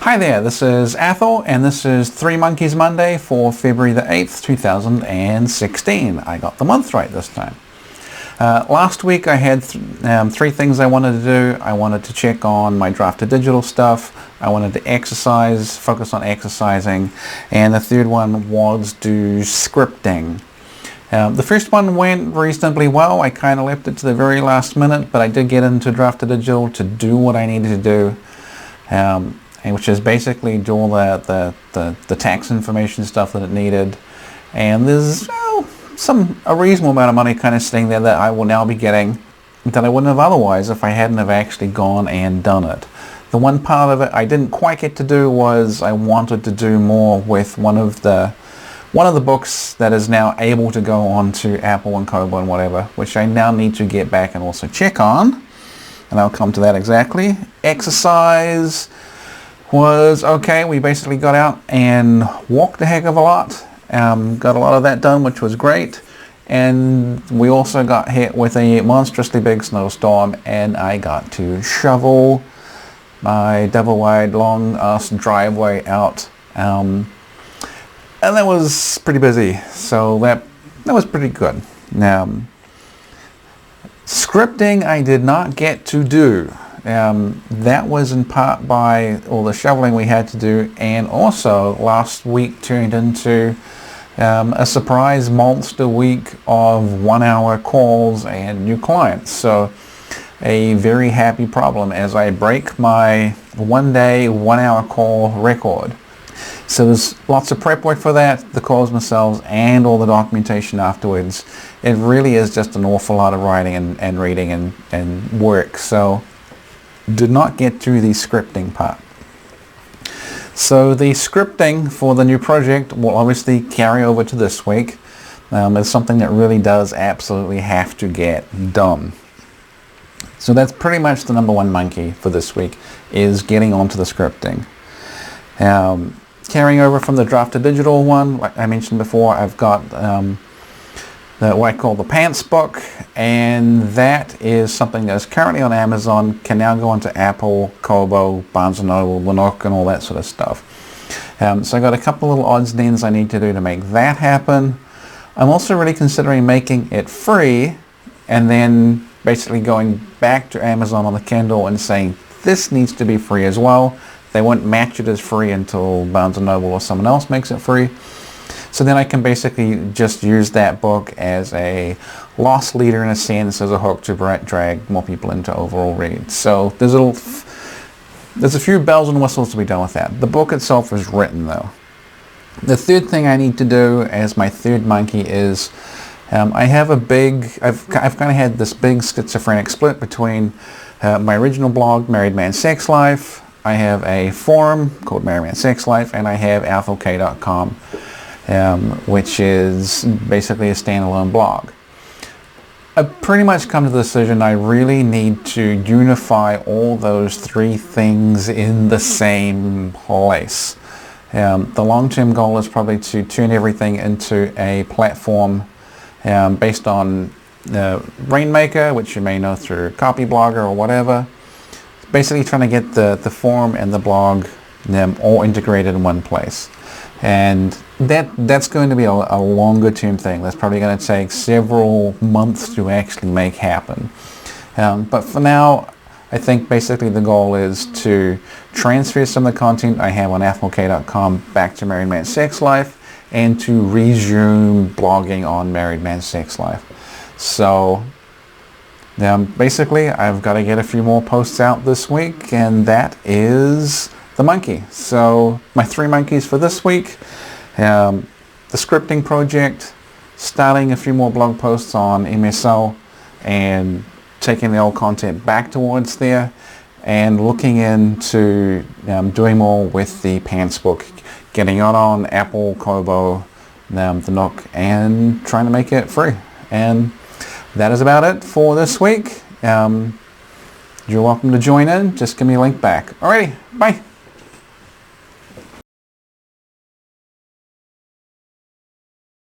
Hi there, this is Athel and this is Three Monkeys Monday for February the 8th, 2016. I got the month right this time. Last week I had three things I wanted to do. I wanted to check on my Draft2Digital stuff. I wanted to exercise, focus on exercising, and the third one was do scripting. The first one went reasonably well. I kind of left it to the very last minute, but I did get into Draft2Digital to do what I needed to do. Which is basically do all the tax information stuff that it needed. And there's a reasonable amount of money kind of sitting there that I will now be getting that I wouldn't have otherwise if I hadn't have actually gone and done it. The one part of it I didn't quite get to do was I wanted to do more with one of the books that is now able to go on to Apple and Kobo and whatever, which I now need to get back and also check on. And I'll come to that exactly. Exercise was okay. We basically got out and walked a heck of a lot. Got a lot of that done, which was great. And we also got hit with a monstrously big snowstorm, and I got to shovel my double-wide long-ass driveway out. And that was pretty busy, so that was pretty good. Now, scripting I did not get to do. That was in part by all the shoveling we had to do, and also last week turned into a surprise monster week of 1-hour calls and new clients. So a very happy problem as I break my 1-day 1-hour call record. So there's lots of prep work for that, the calls themselves and all the documentation afterwards. It really is just an awful lot of writing and reading and work. So did not get through the scripting part. So the scripting for the new project will obviously carry over to this week. It's something that really does absolutely have to get done. So that's pretty much the number one monkey for this week, is getting onto the scripting. Carrying over from the Draft2Digital one, like I mentioned before, I've got what I call the Pants book, and that is something that is currently on Amazon, can now go onto Apple, Kobo, Barnes & Noble, the Nook, and all that sort of stuff. So I got a couple little odds and ends I need to do to make that happen. I'm also really considering making it free and then basically going back to Amazon on the Kindle and saying this needs to be free as well. They won't match it as free until Barnes & Noble or someone else makes it free. So then I can basically just use that book as a loss leader in a sense, as a hook to drag more people into overall reads. So there's a few bells and whistles to be done with that. The book itself is written though. The third thing I need to do as my third monkey is I've kind of had this big schizophrenic split between my original blog, Married Man Sex Life. I have a forum called Married Man Sex Life, and I have AthelK.com. Which is basically a standalone blog. I've pretty much come to the decision I really need to unify all those three things in the same place. The long-term goal is probably to turn everything into a platform based on Rainmaker, which you may know through Copyblogger or whatever. Basically trying to get the forum and the blog all integrated in one place. And that's going to be a longer term thing. That's probably going to take several months to actually make happen. But for now, I think basically the goal is to transfer some of the content I have on AthelK.com back to Married Man Sex Life, and to resume blogging on Married Man Sex Life. So basically I've got to get a few more posts out this week, and that is the monkey. So my three monkeys for this week: the scripting project, starting a few more blog posts on MSL and taking the old content back towards there, and looking into doing more with the Pants book, getting it on Apple, Kobo, the Nook, and trying to make it free. And that is about it for this week. You're welcome to join in. Just give me a link back. Alrighty, bye.